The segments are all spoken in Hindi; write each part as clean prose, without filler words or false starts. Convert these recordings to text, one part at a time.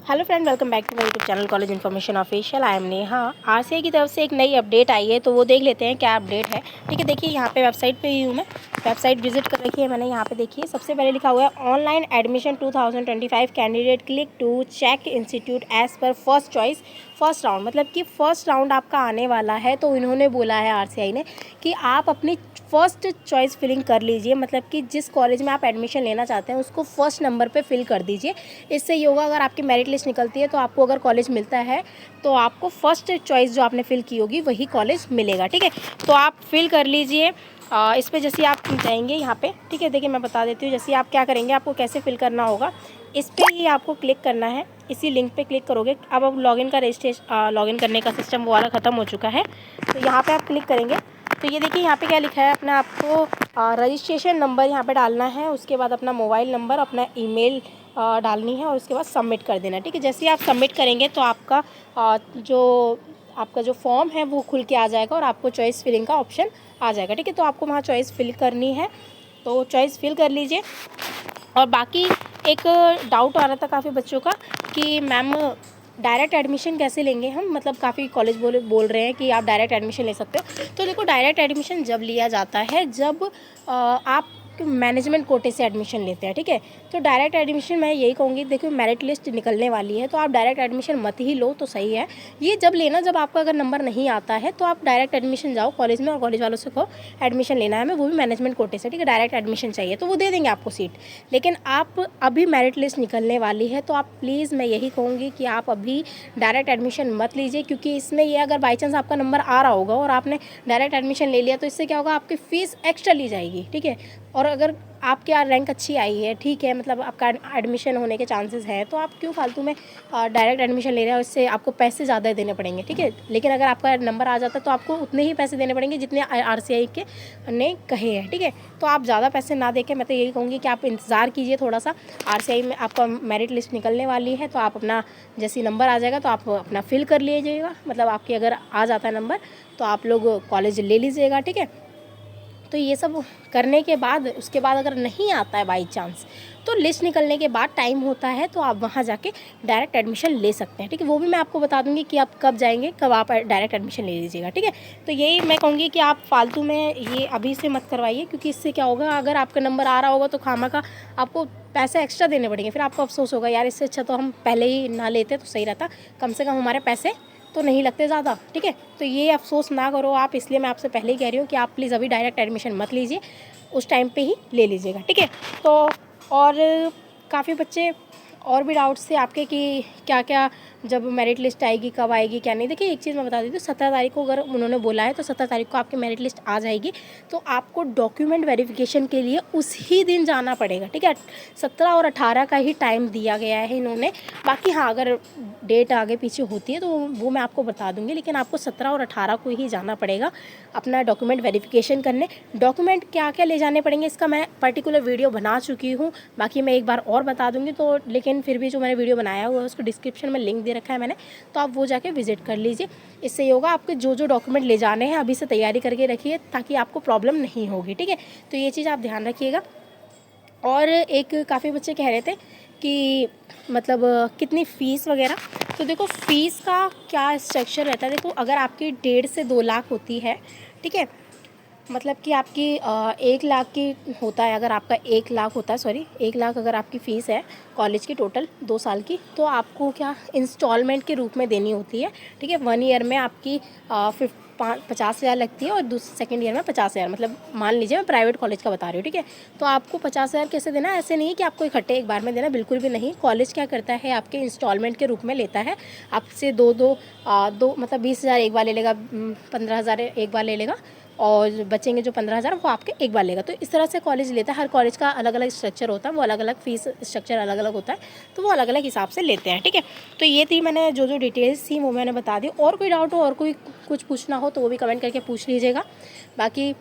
Hello friend, welcome back to my YouTube channel college information official. I am Neha. RCI की तरफ से एक नई अपडेट आई है, तो वो देख लेते हैं क्या अपडेट है। ठीक है, देखिए यहाँ पे वेबसाइट पे ही हूँ मैं। वेबसाइट विजिट कर रखी है मैंने। यहाँ पे देखिए सबसे पहले लिखा हुआ है online admission 2025 candidate click to check institute as per first choice first round. मतलब कि फ़र्स्ट राउंड आपका आने वाला है, तो इन्होंने बोला है आरसीआई ने कि आप अपनी फ़र्स्ट चॉइस फिलिंग कर लीजिए। मतलब कि जिस कॉलेज में आप एडमिशन लेना चाहते हैं उसको फर्स्ट नंबर पे फिल कर दीजिए। इससे ये होगा, अगर आपकी मेरिट लिस्ट निकलती है तो आपको अगर कॉलेज मिलता है तो आपको फ़र्स्ट चॉइस जो आपने फिल की होगी वही कॉलेज मिलेगा। ठीक है, तो आप फिल कर लीजिए। इस पर जैसे आप जाएंगे यहाँ पे, ठीक है, देखिए मैं बता देती हूँ जैसे आप क्या करेंगे, आपको कैसे फिल करना होगा। इस पर ही आपको क्लिक करना है, इसी लिंक पे क्लिक करोगे। अब लॉगिन का लॉगिन करने का सिस्टम वो वाला ख़त्म हो चुका है, तो यहाँ पे आप क्लिक करेंगे तो ये देखिए यहाँ पे क्या लिखा है, अपना आपको रजिस्ट्रेशन नंबर यहाँ पे डालना है। उसके बाद अपना मोबाइल नंबर, अपना ईमेल डालनी है और उसके बाद सबमिट कर देना है। ठीक है, जैसे ही आप सबमिट करेंगे तो आपका जो फॉर्म है वो खुल के आ जाएगा और आपको चॉइस फिलिंग का ऑप्शन आ जाएगा। ठीक है, तो आपको वहाँ चॉइस फिल करनी है, तो चॉइस फिल कर लीजिए। और बाकी एक डाउट आ रहा था काफ़ी बच्चों का कि मैम डायरेक्ट एडमिशन कैसे लेंगे हम। मतलब काफ़ी कॉलेज बोल रहे हैं कि आप डायरेक्ट एडमिशन ले सकते हो। तो देखो, डायरेक्ट एडमिशन जब लिया जाता है जब आप मैनेजमेंट कोटे से एडमिशन लेते हैं। ठीक है, तो डायरेक्ट एडमिशन मैं यही कहूँगी, देखो मेरिट लिस्ट निकलने वाली है तो आप डायरेक्ट एडमिशन मत ही लो तो सही है। ये जब लेना, जब आपका अगर नंबर नहीं आता है तो आप डायरेक्ट एडमिशन जाओ कॉलेज में और कॉलेज वालों से कहो एडमिशन लेना है हमें, वो भी मैनेजमेंट कोटे से। ठीक है, डायरेक्ट एडमिशन चाहिए तो वो दे देंगे आपको सीट। लेकिन आप अभी मेरिट लिस्ट निकलने वाली है तो आप प्लीज़, मैं यही कहूँगी कि आप अभी डायरेक्ट एडमिशन मत लीजिए, क्योंकि इसमें ये अगर बाई चांस आपका नंबर आ रहा होगा और आपने डायरेक्ट एडमिशन ले लिया तो इससे क्या होगा, आपकी फ़ीस एक्स्ट्रा ली जाएगी। ठीक है, और अगर आपके यहाँ रैंक अच्छी आई है, ठीक है, मतलब आपका एडमिशन होने के चांसेस हैं, तो आप क्यों फालतू में डायरेक्ट एडमिशन ले रहे हो, इससे आपको पैसे ज़्यादा देने पड़ेंगे। ठीक है, लेकिन अगर आपका नंबर आ जाता है तो आपको उतने ही पैसे देने पड़ेंगे जितने आरसीआई के ने कहे हैं। ठीक है, तो आप ज़्यादा पैसे ना देके, मैं तो यही कहूँगी कि आप इंतज़ार कीजिए थोड़ा सा। आरसीआई में आपका मेरिट लिस्ट निकलने वाली है तो आप अपना जैसे नंबर आ जाएगा तो आप अपना फिल कर लीजिएगा। मतलब आपके अगर आ जाता है नंबर तो आप लोग कॉलेज ले लीजिएगा। ठीक है, तो ये सब करने के बाद, उसके बाद अगर नहीं आता है बाई चांस, तो लिस्ट निकलने के बाद टाइम होता है तो आप वहाँ जाके डायरेक्ट एडमिशन ले सकते हैं। ठीक है, वो भी मैं आपको बता दूंगी कि आप कब जाएंगे, कब आप डायरेक्ट एडमिशन ले लीजिएगा। ठीक है, तो यही मैं कहूँगी कि आप फालतू में ये अभी से मत करवाइए, क्योंकि इससे क्या होगा, अगर आपका नंबर आ रहा होगा तो खामा आपको पैसे एक्स्ट्रा देने पड़ेंगे, फिर आपको अफसोस होगा, यार इससे अच्छा तो हम पहले ही ना लेते तो सही रहता, कम से कम हमारे पैसे तो नहीं लगते ज़्यादा। ठीक है, तो ये अफसोस ना करो आप, इसलिए मैं आपसे पहले ही कह रही हूँ कि आप प्लीज़ अभी डायरेक्ट एडमिशन मत लीजिए, उस टाइम पे ही ले लीजिएगा। ठीक है, तो और काफ़ी बच्चे और भी डाउट्स थे आपके कि क्या क्या जब मेरिट लिस्ट आएगी, कब आएगी, क्या नहीं। देखिए एक चीज़ मैं बता देती हूँ, 17 तारीख को अगर उन्होंने बोला है तो 17 तारीख को आपकी मेरिट लिस्ट आ जाएगी, तो आपको डॉक्यूमेंट वेरिफिकेशन के लिए उसी दिन जाना पड़ेगा। ठीक है, 17 और 18 का ही टाइम दिया गया है इन्होंने। बाकी हाँ, अगर डेट आगे पीछे होती है तो वो मैं आपको बता दूंगी, लेकिन आपको 17 और 18 को ही जाना पड़ेगा अपना डॉक्यूमेंट वेरिफिकेशन करने। डॉक्यूमेंट क्या क्या ले जाने पड़ेंगे इसका मैं पर्टिकुलर वीडियो बना चुकी हूँ, बाकी मैं एक बार और बता दूंगी। तो लेकिन फिर भी जो मैंने वीडियो बनाया हुआ है उसको डिस्क्रिप्शन में लिंक दे रखा है मैंने, तो आप वो जाके विजिट कर लीजिए। इससे ये होगा, आपके जो जो डॉक्यूमेंट ले जाने हैं अभी से तैयारी करके रखिए ताकि आपको प्रॉब्लम नहीं होगी। ठीक है, तो ये चीज़ आप ध्यान रखिएगा। और एक काफ़ी बच्चे कह रहे थे कि मतलब कितनी फ़ीस वगैरह, तो देखो फ़ीस का क्या स्ट्रक्चर रहता है। देखो, अगर आपकी 1.5 से 2 लाख होती है, ठीक है, मतलब कि आपकी 1 लाख की होता है, अगर आपका 1 लाख होता है, सॉरी 1 लाख अगर आपकी फ़ीस है कॉलेज की टोटल 2 साल की, तो आपको क्या इंस्टॉलमेंट के रूप में देनी होती है। ठीक है, 1 ईयर में आपकी 50,000 लगती है और सेकेंड ईयर में 50,000। मतलब मान लीजिए मैं प्राइवेट कॉलेज का बता रही हूँ। ठीक है, तो आपको 50,000 कैसे देना है, ऐसे नहीं है कि आपको इकट्ठे एक बार में देना, बिल्कुल भी नहीं। कॉलेज क्या करता है, आपके इंस्टॉलमेंट के रूप में लेता है आपसे दो मतलब 20,000 एक बार ले लेगा, 15,000 एक बार ले लेगा, और बचेंगे जो 15,000 वो आपके एक बार लेगा। तो इस तरह से कॉलेज लेता है, हर कॉलेज का अलग अलग स्ट्रक्चर होता है, वो अलग अलग फ़ीस स्ट्रक्चर अलग अलग होता है, तो वो अलग अलग हिसाब से लेते हैं। ठीक है, तो ये थी, मैंने जो जो डिटेल्स थी वो मैंने बता दी। और कोई डाउट हो और कोई कुछ पूछना हो तो वो भी कमेंट करके पूछ लीजिएगा। बाकी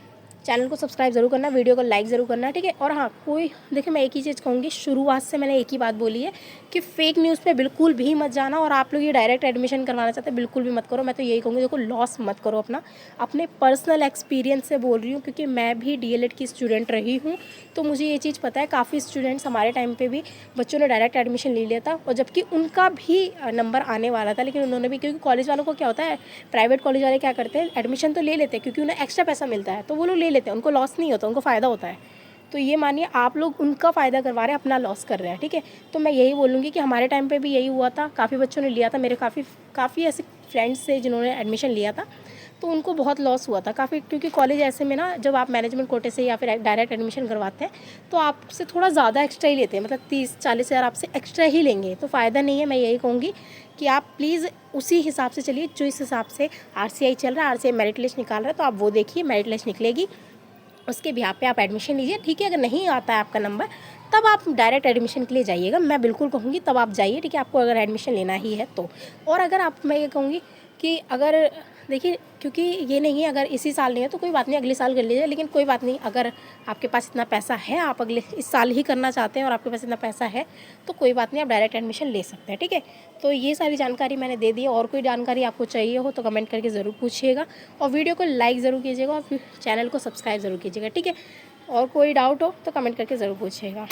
चैनल को सब्सक्राइब ज़रूर करना, वीडियो को लाइक ज़रूर करना, ठीक है। और हाँ, कोई देखिए मैं एक ही चीज़ कहूँगी, शुरुआत से मैंने एक ही बात बोली है कि फेक न्यूज़ पे बिल्कुल भी मत जाना। और आप लोग ये डायरेक्ट एडमिशन करवाना चाहते हैं, बिल्कुल भी मत करो। मैं तो यही कहूँगी, देखो लॉस मत करो अपना। अपने पर्सनल एक्सपीरियंस से बोल रही हूँ, क्योंकि मैं भी डीएलएड की स्टूडेंट रही हूँ, तो मुझे ये चीज़ पता है। काफ़ी स्टूडेंट्स हमारे टाइम पे भी बच्चों ने डायरेक्ट एडमिशन ले लिया था, और जबकि उनका भी नंबर आने वाला था, लेकिन उन्होंने भी, क्योंकि कॉलेज वालों को क्या होता है, प्राइवेट कॉलेज वाले क्या करते हैं, एडमिशन तो ले लेते हैं क्योंकि उन्हें एक्स्ट्रा पैसा मिलता है, तो वो लोग ले लेते हैं, उनको लॉस नहीं होता, उनको फ़ायदा होता है। तो ये मानिए आप लोग उनका फ़ायदा करवा रहे हैं, अपना लॉस कर रहे हैं, ठीक है। तो मैं यही बोलूँगी कि हमारे टाइम पे भी यही हुआ था, काफ़ी बच्चों ने लिया था, मेरे काफ़ी ऐसे फ्रेंड्स थे जिन्होंने एडमिशन लिया था, तो उनको बहुत लॉस हुआ था काफ़ी। क्योंकि कॉलेज ऐसे में ना, जब आप मैनेजमेंट कोटे से या फिर डायरेक्ट एडमिशन करवाते हैं, तो आपसे थोड़ा ज़्यादा एक्स्ट्रा ही लेते हैं, मतलब 30-40 हज़ार आपसे एक्स्ट्रा ही लेंगे, तो फ़ायदा नहीं है। मैं यही कहूँगी कि आप प्लीज़ उसी हिसाब से चलिए जो इस हिसाब से आरसीआई चल रहा है, आरसीआई मेरिट लिस्ट निकाल रहा है, तो आप वो देखिए, मेरिट लिस्ट निकलेगी, उसके बिहाफ पे आप एडमिशन लीजिए, ठीक है। अगर नहीं आता है आपका नंबर, तब आप डायरेक्ट एडमिशन के लिए जाइएगा, मैं बिल्कुल कहूँगी तब आप जाइए, ठीक है, आपको अगर एडमिशन लेना ही है तो। और अगर आप, मैं ये कहूँगी कि अगर देखिए, क्योंकि ये नहीं है, अगर इसी साल नहीं है तो कोई बात नहीं, अगले साल कर लीजिए, लेकिन कोई बात नहीं, अगर आपके पास इतना पैसा है, आप इस साल ही करना चाहते हैं और आपके पास इतना पैसा है, तो कोई बात नहीं, आप डायरेक्ट एडमिशन ले सकते हैं, ठीक है। तो ये सारी जानकारी मैंने दे दी है। और कोई जानकारी आपको चाहिए हो तो कमेंट करके ज़रूर पूछिएगा, और वीडियो को लाइक ज़रूर कीजिएगा, और फिर चैनल को सब्सक्राइब ज़रूर कीजिएगा, ठीक है। और कोई डाउट हो तो कमेंट करके ज़रूर पूछिएगा।